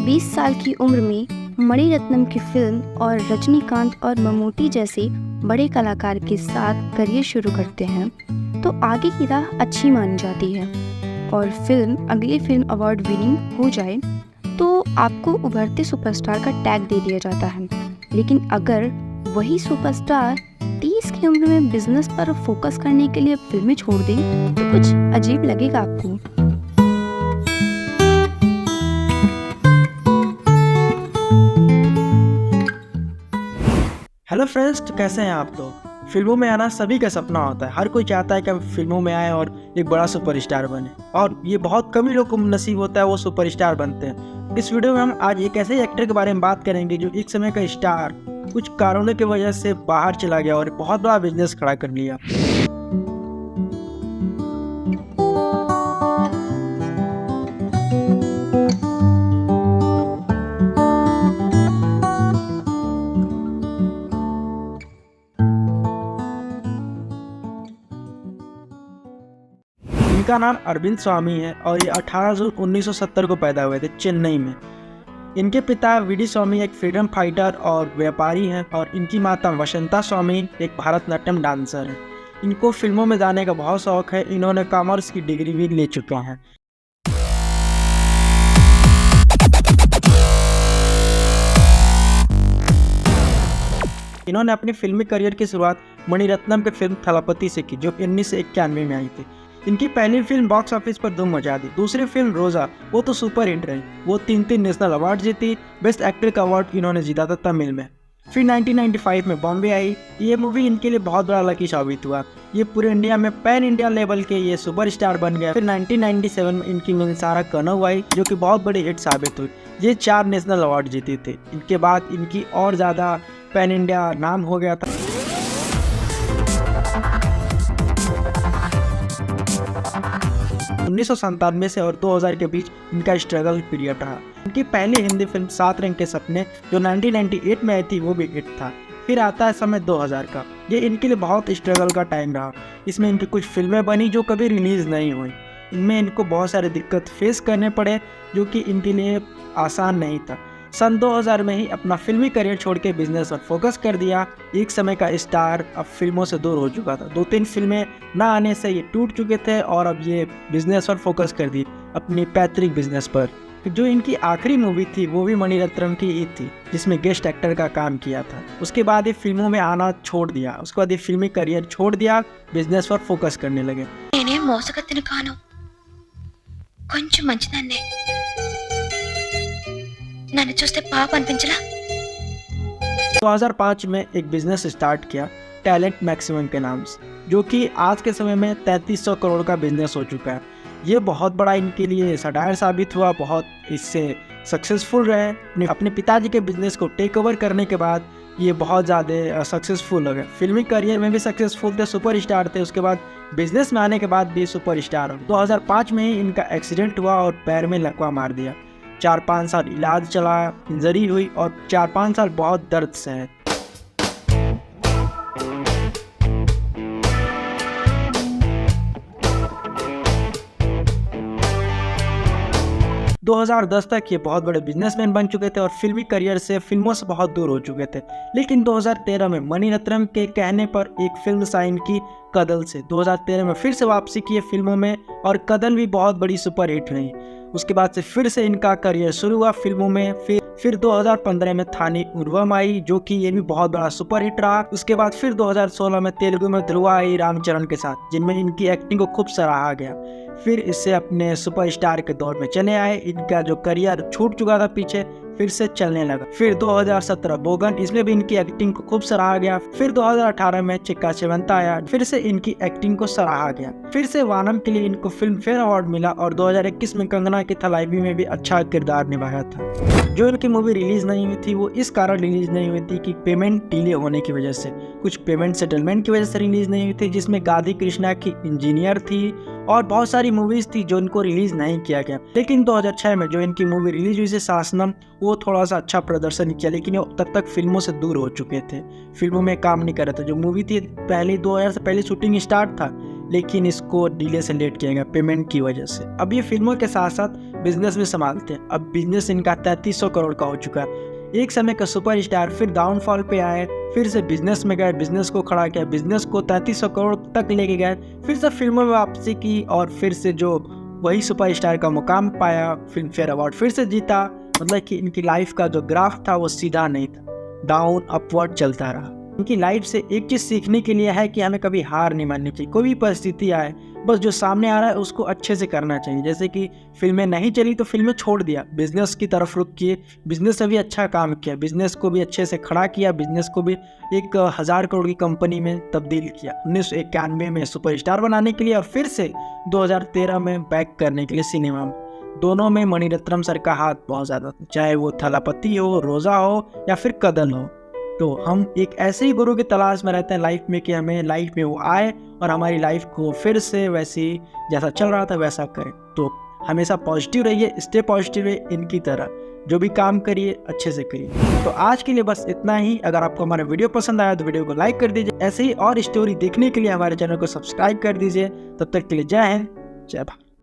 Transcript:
20 साल की उम्र में मणिरत्नम की फिल्म और रजनीकांत और ममूटी जैसे बड़े कलाकार के साथ करियर शुरू करते हैं तो आगे की राह अच्छी मानी जाती है और फिल्म अगले फिल्म अवार्ड विनिंग हो जाए तो आपको उभरते सुपरस्टार का टैग दे दिया जाता है। लेकिन अगर वही सुपरस्टार 30 की उम्र में बिजनेस पर फोकस करने के लिए फिल्में छोड़ दें तो कुछ अजीब लगेगा आपको। हेलो फ्रेंड्स, तो कैसे हैं आप लोग। फिल्मों में आना सभी का सपना होता है। हर कोई चाहता है कि हम फिल्मों में आए और एक बड़ा सुपरस्टार बने, और ये बहुत कम ही लोग को नसीब होता है वो सुपरस्टार बनते हैं। इस वीडियो में हम आज एक ऐसे एक्टर के बारे में बात करेंगे जो एक समय का स्टार कुछ कारणों की वजह से बाहर चला गया और बहुत बड़ा बिजनेस खड़ा कर लिया। इनका नाम अरविंद स्वामी है और ये 18 जून 1970 को पैदा हुए थे चेन्नई में। इनके पिता वीडी स्वामी एक फ्रीडम फाइटर और व्यापारी हैं और इनकी माता वसंता स्वामी एक भारतनाट्यम डांसर हैं। इनको फिल्मों में जाने का बहुत शौक है। इन्होंने कॉमर्स की डिग्री भी ले चुके हैं। इन्होंने अपनी फिल्मी करियर की शुरुआत मणिरत्नम के फिल्म थलपति से की जो 1991 में आई थी। इनकी पहली फिल्म बॉक्स ऑफिस पर धूम मचा दी। दूसरी फिल्म रोजा वो तो सुपर हिट रही। वो 3 नेशनल अवार्ड जीती। बेस्ट एक्टर का अवार्ड इन्होंने जीता था तमिल में। फिर 1995 में बॉम्बे आई। ये मूवी इनके लिए बहुत बड़ा लकी साबित हुआ। ये पूरे इंडिया में पैन इंडिया लेवल के ये सुपरस्टार बन गए। फिर 1997 में इनकी मिलसारा कनव आई जो कि बहुत बड़ी हिट साबित हुई। ये 4 नेशनल अवार्ड जीते थे। इनके बाद इनकी और ज़्यादा पैन इंडिया नाम हो गया था। उन्नीस से और 2000 के बीच इनका स्ट्रगल पीरियड रहा। इनकी पहली हिंदी फिल्म 7 रंग के सपने जो 1998 में आई थी वो भी हिट था। फिर आता है समय 2000 का। ये इनके लिए बहुत स्ट्रगल का टाइम रहा। इसमें इनकी कुछ फिल्में बनी जो कभी रिलीज़ नहीं हुई। इनमें इनको बहुत सारे दिक्कत फेस करने पड़े जो कि इनके लिए आसान नहीं था। सन 2000 में ही अपना फिल्मी करियर छोड़ के बिजनेस पर फोकस कर दिया। एक समय का स्टार अब फिल्मों से दूर हो चुका था। 2-3 फिल्में ना आने से ये टूट चुके थे और अब ये बिजनेस पर फोकस कर दी, अपनी पैतृक बिजनेस पर। जो इनकी आखिरी मूवी थी वो भी मणिरत्नम की ईद थी जिसमें गेस्ट एक्टर का काम किया था। उसके बाद ये फिल्मों में आना छोड़ दिया। उसके बाद ये फिल्मी करियर छोड़ दिया, बिजनेस पर फोकस करने लगे। కొంచెం మంచిదాన్నే నన్ను చూస్తే పాప అనిపించలా। 2005 में एक बिजनेस स्टार्ट किया टैलेंट मैक्सिमम के नाम से, जो कि आज के समय में 3300 करोड़ का बिजनेस हो चुका है। ये बहुत बड़ा इनके लिए सटायर साबित हुआ। बहुत इससे सक्सेसफुल रहे। अपने पिताजी के बिजनेस को टेक ओवर करने के बाद ये बहुत ज़्यादा सक्सेसफुल हो गए। फिल्मी करियर में भी सक्सेसफुल थे, सुपरस्टार थे। उसके बाद बिजनेस में आने के बाद भी सुपरस्टार हो। 2005 में ही इनका एक्सीडेंट हुआ और पैर में लकवा मार दिया। 4-5 साल इलाज चला, इंजरी हुई और 4-5 साल बहुत दर्द सहे। 2010 तक ये बहुत बड़े बिजनेसमैन बन चुके थे और फिल्मी करियर से फिल्मों से बहुत दूर हो चुके थे। लेकिन 2013 में मणिरत्नम के कहने पर एक फिल्म साइन की कदल से। 2013 में फिर से वापसी की फिल्मों में और कदल भी बहुत बड़ी सुपर हिट रही। उसके बाद से फिर से इनका करियर शुरू हुआ फिल्मों में। फिर 2015 में थानी उर्वम आई जो कि ये भी बहुत बड़ा सुपर हिट रहा। उसके बाद फिर 2016 में तेलुगु में ध्रुवा आई रामचरण के साथ, जिनमें इनकी एक्टिंग को खूब सराहा गया। फिर इससे अपने सुपरस्टार के दौर में चले आए। इनका जो करियर छूट चुका था पीछे फिर से चलने लगा। फिर 2017 बोगन, इसमें भी इनकी एक्टिंग को खूब सराहा गया। फिर 2018 में चिक्का चिवंता आया, फिर से इनकी एक्टिंग को सराहा गया। फिर से वानम के लिए इनको फिल्म फेयर अवार्ड मिला और 2021 में कंगना की थलाइवी में भी अच्छा किरदार निभाया था। जो इनकी मूवी रिलीज नहीं हुई थी वो इस कारण रिलीज नहीं हुई थी कि पेमेंट डिले होने की वजह से, कुछ पेमेंट सेटलमेंट की वजह से रिलीज नहीं हुई थी, जिसमें गांधी कृष्णा की इंजीनियर थी और बहुत सारी मूवीज़ थी जो इनको रिलीज़ नहीं किया गया। लेकिन 2006 में जो इनकी मूवी रिलीज हुई थी सासनम, वो थोड़ा सा अच्छा प्रदर्शन किया, लेकिन वो तब तक फिल्मों से दूर हो चुके थे, फिल्मों में काम नहीं कर रहे थे। जो मूवी थी पहले 2000 से पहले शूटिंग स्टार्ट था, लेकिन इसको डिले से लेट किया गया पेमेंट की वजह से। अब ये फिल्मों के साथ साथ बिजनेस भी संभालते हैं। अब बिजनेस इनका 3300 करोड़ का हो चुका है। एक समय का सुपरस्टार फिर डाउनफॉल पे आए, फिर से बिजनेस में गए, बिजनेस को खड़ा किया, बिजनेस को 3300 करोड़ तक लेके गए, फिर से फिल्मों में वापसी की और फिर से जो वही सुपरस्टार का मुकाम पाया, फिल्म फेयर अवार्ड फिर से जीता। मतलब कि इनकी लाइफ का जो ग्राफ था वो सीधा नहीं था, डाउन अपवर्ड चलता रहा। इनकी लाइफ से एक चीज़ सीखने के लिए है कि हमें कभी हार नहीं माननी चाहिए। कोई भी परिस्थिति आए, बस जो सामने आ रहा है उसको अच्छे से करना चाहिए। जैसे कि फिल्में नहीं चली तो फिल्में छोड़ दिया, बिजनेस की तरफ रुख किए, बिजनेस से भी अच्छा काम किया, बिजनेस को भी अच्छे से खड़ा किया, बिजनेस को भी एक 1000 करोड़ की कंपनी में तब्दील किया, 1991 में सुपरस्टार बनाने के लिए और फिर से 2013 में बैक करने के लिए सिनेमा में। दोनों में मणिरत्नम सर का हाथ बहुत ज़्यादा था, चाहे वो थलापति हो, रोजा हो या फिर कदल हो। तो हम एक ऐसे ही गुरु की तलाश में रहते हैं लाइफ में कि हमें लाइफ में वो आए और हमारी लाइफ को फिर से वैसी जैसा चल रहा था वैसा करें। तो हमेशा पॉजिटिव रहिए, स्टे पॉजिटिव है इनकी तरह, जो भी काम करिए अच्छे से करिए। तो आज के लिए बस इतना ही। अगर आपको हमारा वीडियो पसंद आया तो वीडियो को लाइक कर दीजिए। ऐसे ही और स्टोरी देखने के लिए हमारे चैनल को सब्सक्राइब कर दीजिए। तब तक के लिए जय हिंद, जय भारत।